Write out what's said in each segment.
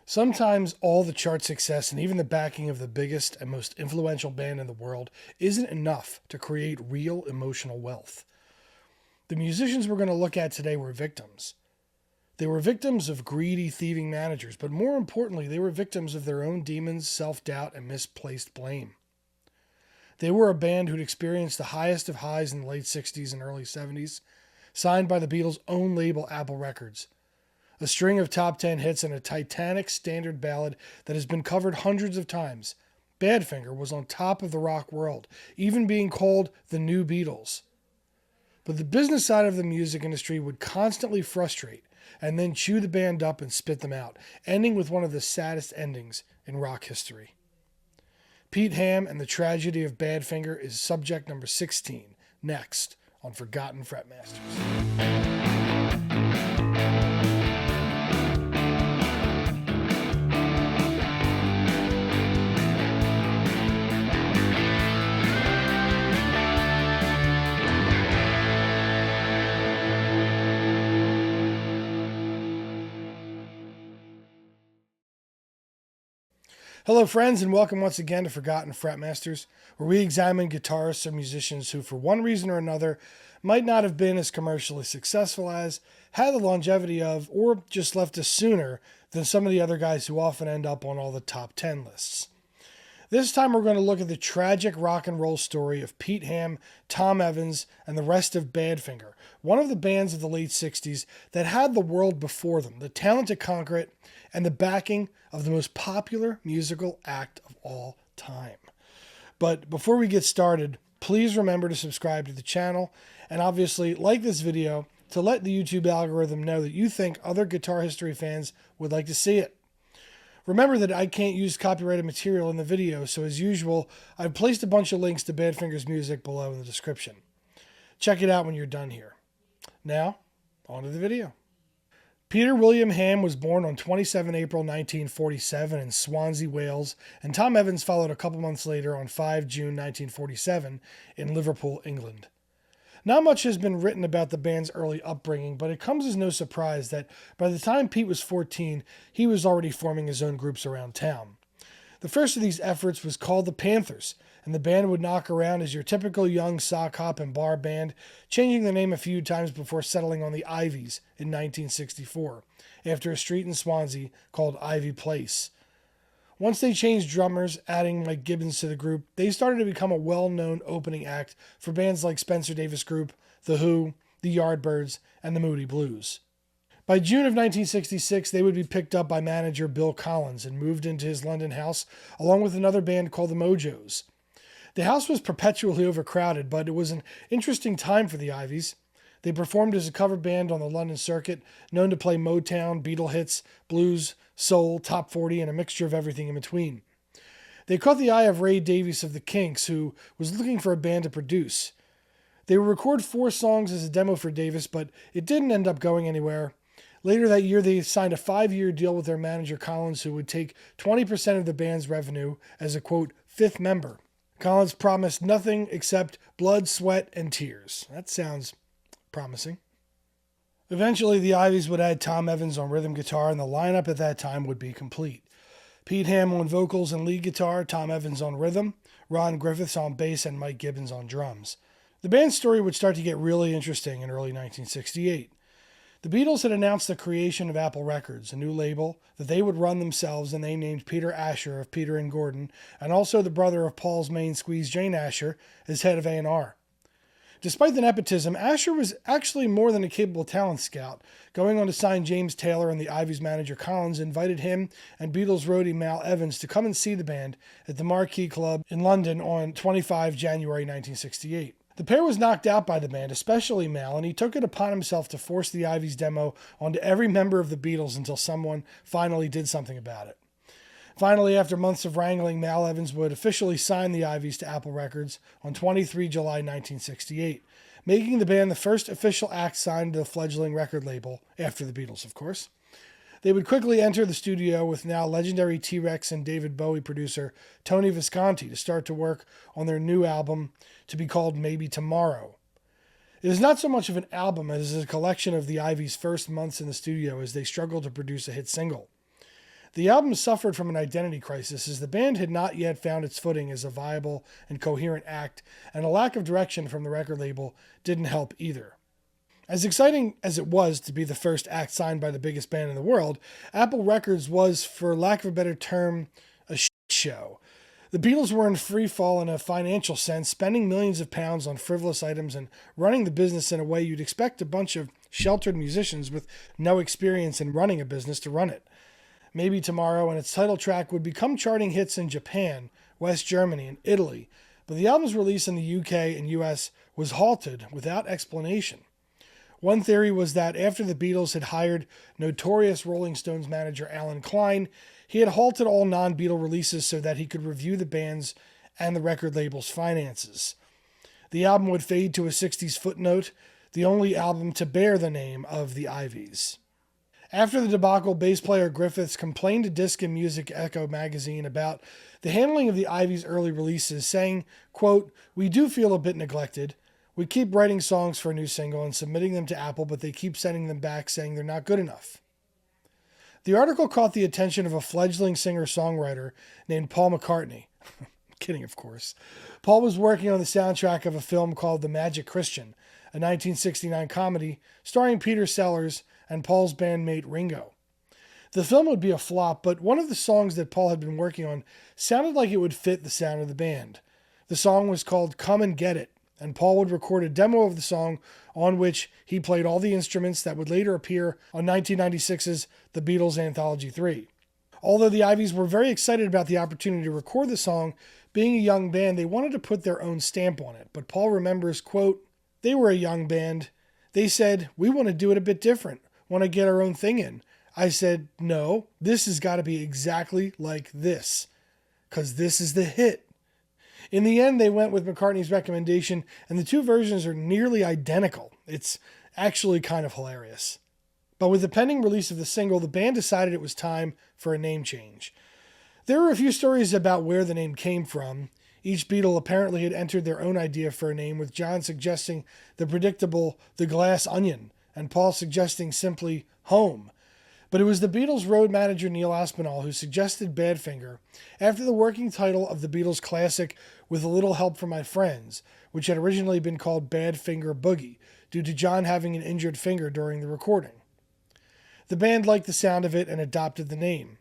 Sometimes all the chart success and even the backing of the biggest and most influential band in the world isn't enough to create real emotional wealth. The musicians we're going to look at today were victims. They were victims of greedy, thieving managers, but more importantly, they were victims of their own demons, self-doubt, and misplaced blame. They were a band who'd experienced the highest of highs in the late 60s and early 70s, signed by the Beatles' own label, Apple Records. A string of top 10 hits and a titanic standard ballad that has been covered hundreds of times. Badfinger was on top of the rock world, even being called the new Beatles. But the business side of the music industry would constantly frustrate and then chew the band up and spit them out, ending with one of the saddest endings in rock history. Pete Ham and the Tragedy of Badfinger is subject number 16, next on Forgotten Fretmasters. Hello friends, and welcome once again to Forgotten Fretmasters, where we examine guitarists or musicians who, for one reason or another, might not have been as commercially successful as, had the longevity of, or just left us sooner than some of the other guys who often end up on all the top 10 lists. This time we're going to look at the tragic rock and roll story of Pete Ham, Tom Evans, and the rest of Badfinger, one of the bands of the late 60s that had the world before them, the talent to conquer it, and the backing of the most popular musical act of all time. But before we get started, please remember to subscribe to the channel, and obviously like this video to let the YouTube algorithm know that you think other guitar history fans would like to see it. Remember that I can't use copyrighted material in the video, so as usual, I've placed a bunch of links to Badfinger's music below in the description. Check it out when you're done here. Now, on to the video. Peter William Ham was born on 27 April 1947 in Swansea, Wales, and Tom Evans followed a couple months later on 5 June 1947 in Liverpool, England. Not much has been written about the band's early upbringing, but it comes as no surprise that by the time Pete was 14, he was already forming his own groups around town. The first of these efforts was called the Panthers, and the band would knock around as your typical young sock hop and bar band, changing the name a few times before settling on the Ivies in 1964, after a street in Swansea called Ivy Place. Once they changed drummers, adding Mike Gibbons to the group, they started to become a well-known opening act for bands like Spencer Davis Group, The Who, The Yardbirds, and the Moody Blues. By June of 1966, they would be picked up by manager Bill Collins and moved into his London house, along with another band called the Mojos. The house was perpetually overcrowded, but it was an interesting time for the Ivies. They performed as a cover band on the London circuit, known to play Motown, Beatle hits, blues, soul, top 40, and a mixture of everything in between. They caught the eye of Ray Davies of the Kinks, who was looking for a band to produce. They would record 4 songs as a demo for Davis, but it didn't end up going anywhere. Later that year, they signed a 5-year deal with their manager Collins, who would take 20% of the band's revenue as a, quote, 5th member. Collins promised nothing except blood, sweat, and tears. That sounds promising. Eventually, the Ivies would add Tom Evans on rhythm guitar, and the lineup at that time would be complete. Pete Ham on vocals and lead guitar, Tom Evans on rhythm, Ron Griffiths on bass, and Mike Gibbons on drums. The band's story would start to get really interesting in early 1968. The Beatles had announced the creation of Apple Records, a new label that they would run themselves, and they named Peter Asher of Peter and Gordon, and also the brother of Paul's main squeeze, Jane Asher, as head of A&R. Despite the nepotism, Asher was actually more than a capable talent scout. Going on to sign James Taylor, and the Ivies manager Collins invited him and Beatles roadie Mal Evans to come and see the band at the Marquee Club in London on 25 January 1968. The pair was knocked out by the band, especially Mal, and he took it upon himself to force the Ivies demo onto every member of the Beatles until someone finally did something about it. Finally, after months of wrangling, Mal Evans would officially sign the Ivies to Apple Records on 23 July 1968, making the band the first official act signed to the fledgling record label, after the Beatles, of course. They would quickly enter the studio with now legendary T-Rex and David Bowie producer Tony Visconti to start to work on their new album, to be called Maybe Tomorrow. It is not so much of an album as a collection of the Ivies' first months in the studio as they struggled to produce a hit single. The album suffered from an identity crisis as the band had not yet found its footing as a viable and coherent act, and a lack of direction from the record label didn't help either. As exciting as it was to be the first act signed by the biggest band in the world, Apple Records was, for lack of a better term, a shit show. The Beatles were in free fall in a financial sense, spending millions of pounds on frivolous items and running the business in a way you'd expect a bunch of sheltered musicians with no experience in running a business to run it. Maybe Tomorrow and its title track would become charting hits in Japan, West Germany, and Italy, but the album's release in the UK and US was halted without explanation. One theory was that after the Beatles had hired notorious Rolling Stones manager Alan Klein, he had halted all non-Beatle releases so that he could review the band's and the record label's finances. The album would fade to a 60s footnote, the only album to bear the name of the Ivies. After the debacle, bass player Griffiths complained to Disc and Music Echo magazine about the handling of the Ivies' early releases, saying, quote, "We do feel a bit neglected. We keep writing songs for a new single and submitting them to Apple, but they keep sending them back saying they're not good enough." The article caught the attention of a fledgling singer-songwriter named Paul McCartney. Kidding, of course. Paul was working on the soundtrack of a film called The Magic Christian, a 1969 comedy starring Peter Sellers and Paul's bandmate Ringo. The film would be a flop, but one of the songs that Paul had been working on sounded like it would fit the sound of the band. The song was called Come and Get It, and Paul would record a demo of the song on which he played all the instruments that would later appear on 1996's The Beatles Anthology 3. Although the Ivies were very excited about the opportunity to record the song, being a young band, they wanted to put their own stamp on it. But Paul remembers, quote, "They were a young band. They said, we want to do it a bit different, want to get our own thing in. I said, no, this has got to be exactly like this, because this is the hit." In the end, they went with McCartney's recommendation, and the two versions are nearly identical. It's actually kind of hilarious. But with the pending release of the single, the band decided it was time for a name change. There are a few stories about where the name came from. Each Beatle apparently had entered their own idea for a name, with John suggesting the predictable The Glass Onion, and Paul suggesting simply Home. But it was the Beatles' road manager Neil Aspinall who suggested Badfinger after the working title of the Beatles' classic With a Little Help from My Friends, which had originally been called Badfinger Boogie, due to John having an injured finger during the recording. The band liked the sound of it and adopted the name.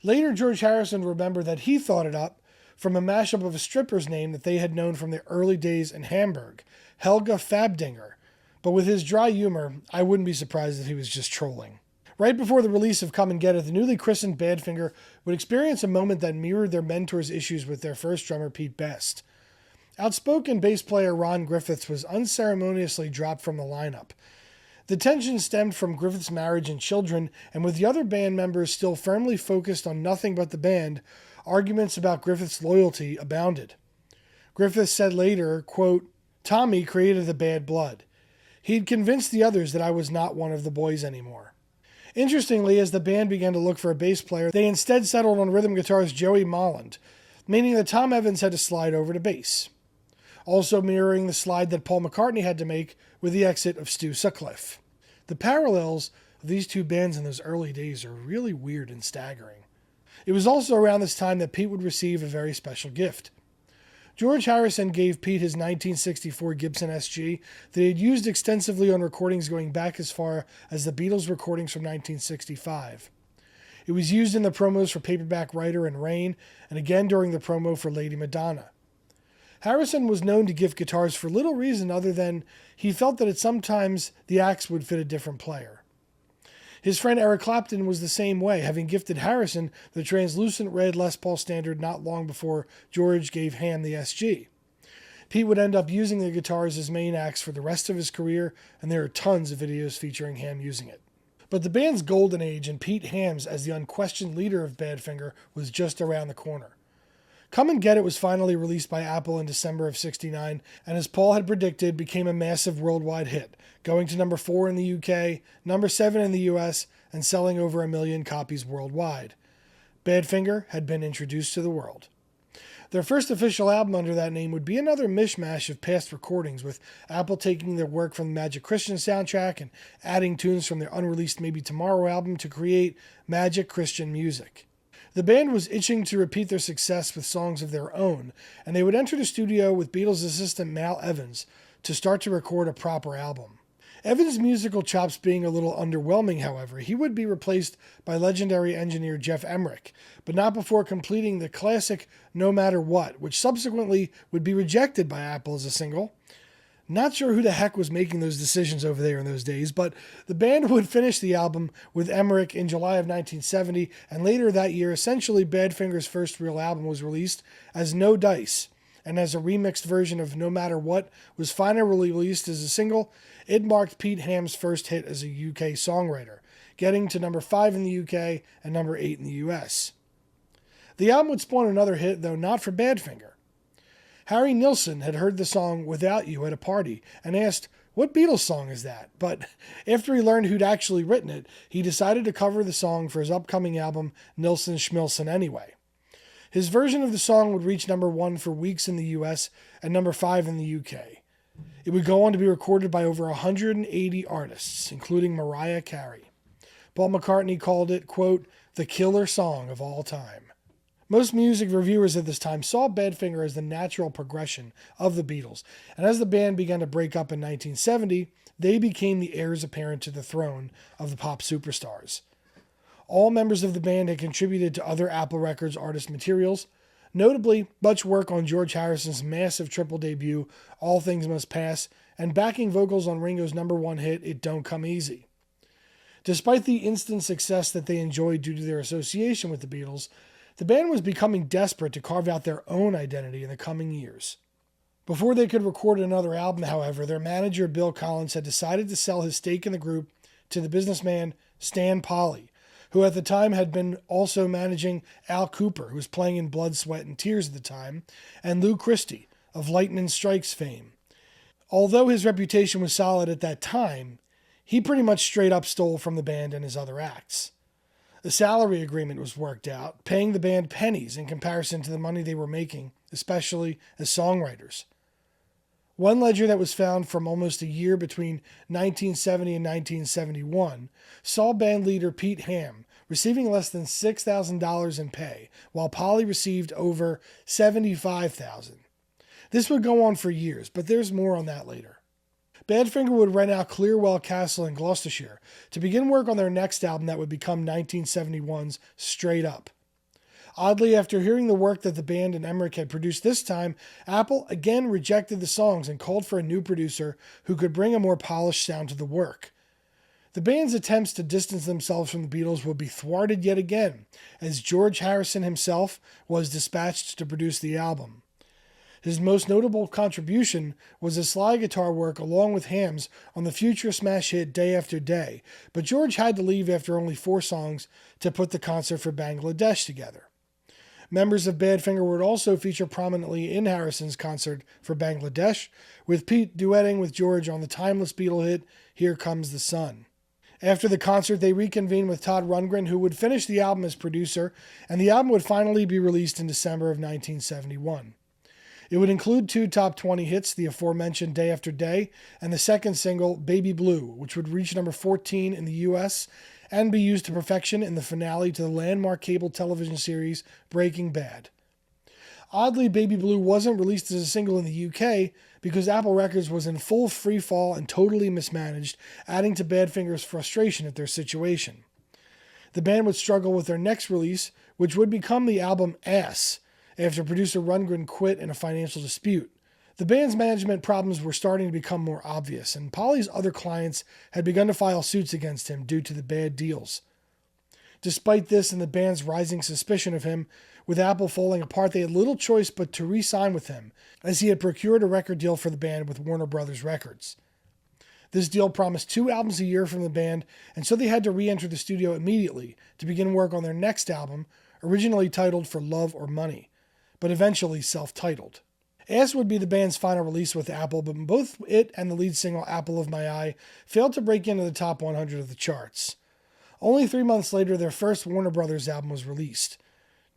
Later, George Harrison remembered that he thought it up from a mashup of a stripper's name that they had known from their early days in Hamburg, Helga Fabdinger. But with his dry humor, I wouldn't be surprised if he was just trolling. Right before the release of Come and Get It, the newly christened Badfinger would experience a moment that mirrored their mentor's issues with their first drummer, Pete Best. Outspoken bass player Ron Griffiths was unceremoniously dropped from the lineup. The tension stemmed from Griffiths' marriage and children, and with the other band members still firmly focused on nothing but the band, arguments about Griffiths' loyalty abounded. Griffiths said later, quote, "Tommy created the bad blood. He'd convinced the others that I was not one of the boys anymore." Interestingly, as the band began to look for a bass player, they instead settled on rhythm guitarist Joey Molland, meaning that Tom Evans had to slide over to bass. Also mirroring the slide that Paul McCartney had to make with the exit of Stu Sutcliffe. The parallels of these two bands in those early days are really weird and staggering. It was also around this time that Pete would receive a very special gift. George Harrison gave Pete his 1964 Gibson Sg that he had used extensively on recordings going back as far as the Beatles recordings from 1965. It was used in the promos for Paperback Writer and Rain, and again during the promo for Lady Madonna. Harrison was known to gift guitars for little reason other than he felt that sometimes the axe would fit a different player. His friend Eric Clapton was the same way, having gifted Harrison the translucent red Les Paul Standard not long before George gave Ham the SG. Pete would end up using the guitar as his main axe for the rest of his career, and there are tons of videos featuring Ham using it. But the band's golden age and Pete Ham's as the unquestioned leader of Badfinger was just around the corner. Come and Get It was finally released by Apple in December of '69, and as Paul had predicted, became a massive worldwide hit, going to number 4 in the UK, number 7 in the US, and selling over 1 million copies worldwide. Badfinger had been introduced to the world. Their first official album under that name would be another mishmash of past recordings, with Apple taking their work from the Magic Christian soundtrack and adding tunes from their unreleased Maybe Tomorrow album to create Magic Christian music. The band was itching to repeat their success with songs of their own, and they would enter the studio with Beatles assistant Mal Evans to start to record a proper album. Evans' musical chops being a little underwhelming, however, he would be replaced by legendary engineer Geoff Emerick, but not before completing the classic No Matter What, which subsequently would be rejected by Apple as a single. Not sure who the heck was making those decisions over there in those days, but the band would finish the album with Emerick in July of 1970, and later that year, essentially Badfinger's first real album was released as No Dice, and as a remixed version of No Matter What was finally released as a single. It marked Pete Ham's first hit as a UK songwriter, getting to number 5 in the UK and number 8 in the US. The album would spawn another hit, though not for Badfinger. Harry Nilsson had heard the song Without You at a party and asked, "What Beatles song is that?" But after he learned who'd actually written it, he decided to cover the song for his upcoming album, Nilsson Schmilsson, anyway. His version of the song would reach number 1 for weeks in the US and number 5 in the UK. It would go on to be recorded by over 180 artists, including Mariah Carey. Paul McCartney called it, quote, the killer song of all time. Most music reviewers at this time saw Badfinger as the natural progression of the Beatles, and as the band began to break up in 1970, they became the heirs apparent to the throne of the pop superstars. All members of the band had contributed to other Apple Records artist materials, notably much work on George Harrison's massive triple debut, All Things Must Pass, and backing vocals on Ringo's number 1 hit, It Don't Come Easy. Despite the instant success that they enjoyed due to their association with the Beatles, the band was becoming desperate to carve out their own identity in the coming years. Before they could record another album, however, their manager Bill Collins had decided to sell his stake in the group to the businessman Stan Polly, who at the time had been also managing Al Cooper, who was playing in Blood, Sweat, and Tears at the time, and Lou Christie of Lightning Strikes fame. Although his reputation was solid at that time, he pretty much straight up stole from the band and his other acts. A salary agreement was worked out, paying the band pennies in comparison to the money they were making, especially as songwriters. One ledger that was found from almost a year between 1970 and 1971 saw band leader Pete Ham receiving less than $6,000 in pay, while Polly received over $75,000. This would go on for years, but there's more on that later. Badfinger would rent out Clearwell Castle in Gloucestershire to begin work on their next album that would become 1971's Straight Up. Oddly, after hearing the work that the band and Emerick had produced this time, Apple again rejected the songs and called for a new producer who could bring a more polished sound to the work. The band's attempts to distance themselves from the Beatles would be thwarted yet again, as George Harrison himself was dispatched to produce the album. His most notable contribution was his slide guitar work along with Ham's on the future smash hit Day After Day, but George had to leave after only 4 songs to put the concert for Bangladesh together. Members of Badfinger would also feature prominently in Harrison's concert for Bangladesh, with Pete duetting with George on the timeless Beatle hit Here Comes the Sun. After the concert, they reconvened with Todd Rundgren, who would finish the album as producer, and the album would finally be released in December of 1971. It would include 2 top 20 hits, the aforementioned Day After Day, and the second single, Baby Blue, which would reach number 14 in the US and be used to perfection in the finale to the landmark cable television series Breaking Bad. Oddly, Baby Blue wasn't released as a single in the UK because Apple Records was in full freefall and totally mismanaged, adding to Badfinger's frustration at their situation. The band would struggle with their next release, which would become the album Ass, after producer Rundgren quit in a financial dispute. The band's management problems were starting to become more obvious, and Polly's other clients had begun to file suits against him due to the bad deals. Despite this and the band's rising suspicion of him, with Apple falling apart, they had little choice but to re-sign with him, as he had procured a record deal for the band with Warner Brothers Records. This deal promised 2 albums a year from the band, and so they had to re-enter the studio immediately to begin work on their next album, originally titled For Love or Money, but eventually self-titled. Ass would be the band's final release with Apple, but both it and the lead single Apple of My Eye failed to break into the top 100 of the charts. Only 3 months later, their first Warner Brothers album was released.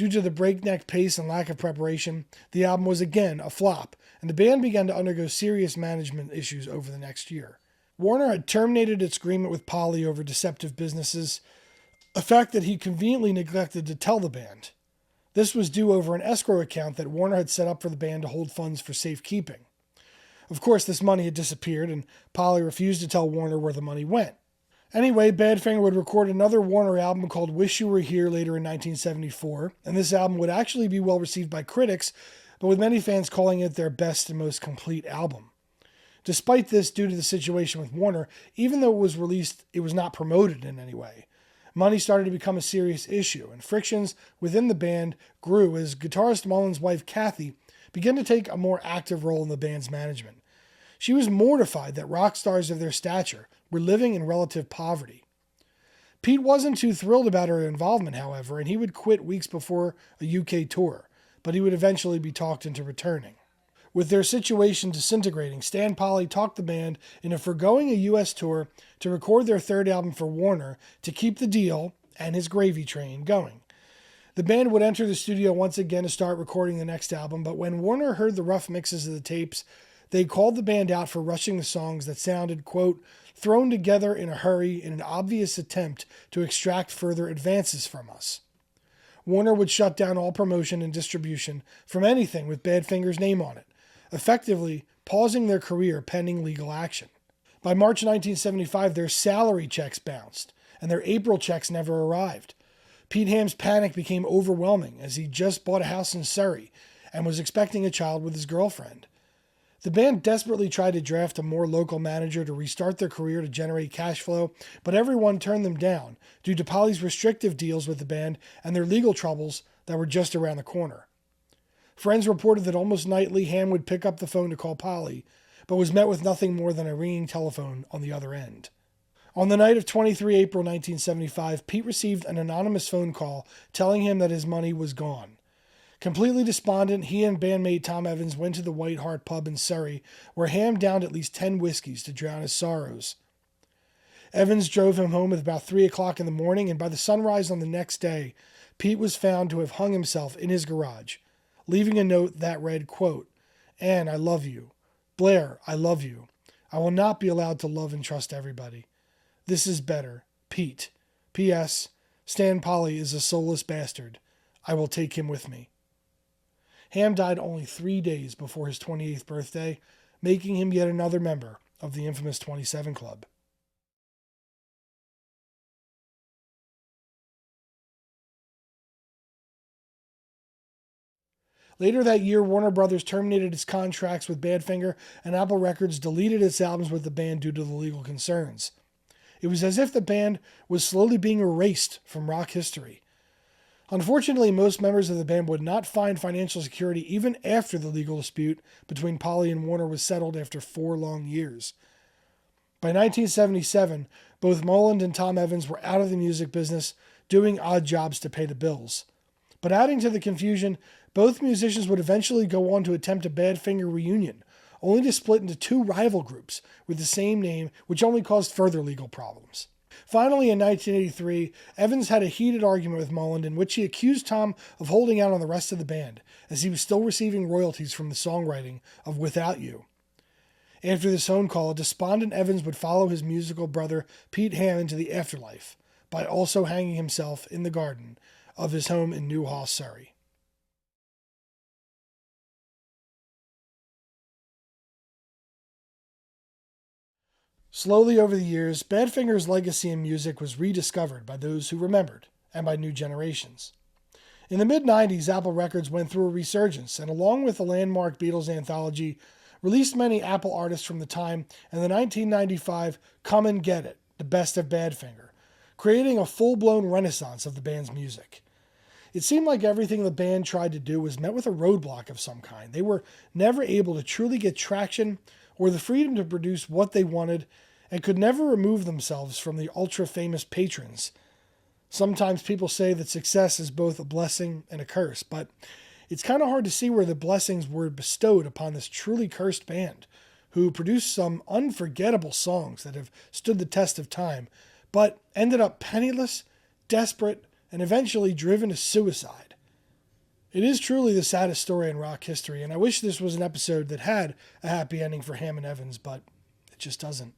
Due to the breakneck pace and lack of preparation, the album was again a flop, and the band began to undergo serious management issues over the next year. Warner had terminated its agreement with Polly over deceptive businesses, a fact that he conveniently neglected to tell the band. This was due over an escrow account that Warner had set up for the band to hold funds for safekeeping. Of course, this money had disappeared, and Polly refused to tell Warner where the money went. Anyway, Badfinger would record another Warner album called Wish You Were Here later in 1974, and this album would actually be well received by critics, but with many fans calling it their best and most complete album. Despite this, due to the situation with Warner, even though it was released, it was not promoted in any way. Money started to become a serious issue, and frictions within the band grew as guitarist Mullen's wife, Kathy, began to take a more active role in the band's management. She was mortified that rock stars of their stature were living in relative poverty. Pete wasn't too thrilled about her involvement, however, and he would quit weeks before a UK tour, but he would eventually be talked into returning. With their situation disintegrating, Stan Polly talked the band into foregoing a US tour to record their third album for Warner to keep the deal and his gravy train going. The band would enter the studio once again to start recording the next album, but when Warner heard the rough mixes of the tapes, they called the band out for rushing the songs that sounded, quote, thrown together in a hurry in an obvious attempt to extract further advances from us. Warner would shut down all promotion and distribution from anything with Badfinger's name on it, effectively pausing their career pending legal action. By March 1975, their salary checks bounced, and their April checks never arrived. Pete Ham's panic became overwhelming as he just bought a house in Surrey and was expecting a child with his girlfriend. The band desperately tried to draft a more local manager to restart their career to generate cash flow, but everyone turned them down due to Polly's restrictive deals with the band and their legal troubles that were just around the corner. Friends reported that almost nightly Ham would pick up the phone to call Polly, but was met with nothing more than a ringing telephone on the other end. On the night of 23 April 1975, Pete received an anonymous phone call telling him that his money was gone. Completely despondent, he and bandmate Tom Evans went to the White Hart pub in Surrey, where Ham downed at least 10 whiskeys to drown his sorrows. Evans drove him home at about 3 o'clock in the morning, and by the sunrise on the next day, Pete was found to have hung himself in his garage, leaving a note that read, quote, Anne, I love you. Blair, I love you. I will not be allowed to love and trust everybody. This is better. Pete. P.S. Stan Polly is a soulless bastard. I will take him with me. Ham died only 3 days before his 28th birthday, making him yet another member of the infamous 27 Club. Later that year, Warner Brothers terminated its contracts with Badfinger, and Apple Records deleted its albums with the band due to the legal concerns. It was as if the band was slowly being erased from rock history. Unfortunately, most members of the band would not find financial security even after the legal dispute between Polly and Warner was settled after 4 long years. By 1977, both Mullen and Tom Evans were out of the music business, doing odd jobs to pay the bills. But adding to the confusion, both musicians would eventually go on to attempt a Badfinger reunion, only to split into 2 rival groups with the same name, which only caused further legal problems. Finally, in 1983, Evans had a heated argument with Mullen in which he accused Tom of holding out on the rest of the band, as he was still receiving royalties from the songwriting of Without You. After this phone call, despondent Evans would follow his musical brother Pete Ham into the afterlife by also hanging himself in the garden of his home in Newhall, Surrey. Slowly over the years, Badfinger's legacy in music was rediscovered by those who remembered and by new generations. In the mid-90s, Apple Records went through a resurgence, and along with the landmark Beatles anthology, released many Apple artists from the time and the 1995 Come and Get It, the best of Badfinger, creating a full-blown renaissance of the band's music. It seemed like everything the band tried to do was met with a roadblock of some kind. They were never able to truly get traction or the freedom to produce what they wanted, and could never remove themselves from the ultra-famous patrons. Sometimes people say that success is both a blessing and a curse, but it's kind of hard to see where the blessings were bestowed upon this truly cursed band, who produced some unforgettable songs that have stood the test of time, but ended up penniless, desperate, and eventually driven to suicide. It is truly the saddest story in rock history, and I wish this was an episode that had a happy ending for Ham and Evans, but it just doesn't.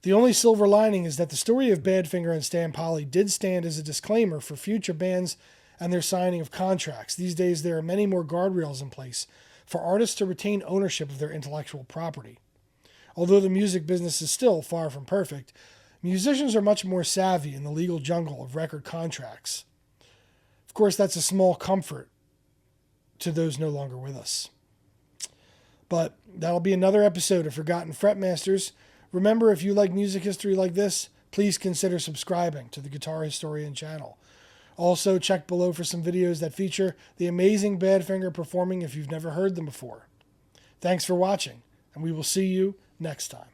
The only silver lining is that the story of Badfinger and Stan Polly did stand as a disclaimer for future bands and their signing of contracts. These days, there are many more guardrails in place for artists to retain ownership of their intellectual property. Although the music business is still far from perfect, musicians are much more savvy in the legal jungle of record contracts. Of course, that's a small comfort to those no longer with us. But that'll be another episode of Forgotten Fretmasters. Remember, if you like music history like this, please consider subscribing to the Guitar Historian channel. Also, check below for some videos that feature the amazing Badfinger performing if you've never heard them before. Thanks for watching, and we will see you next time.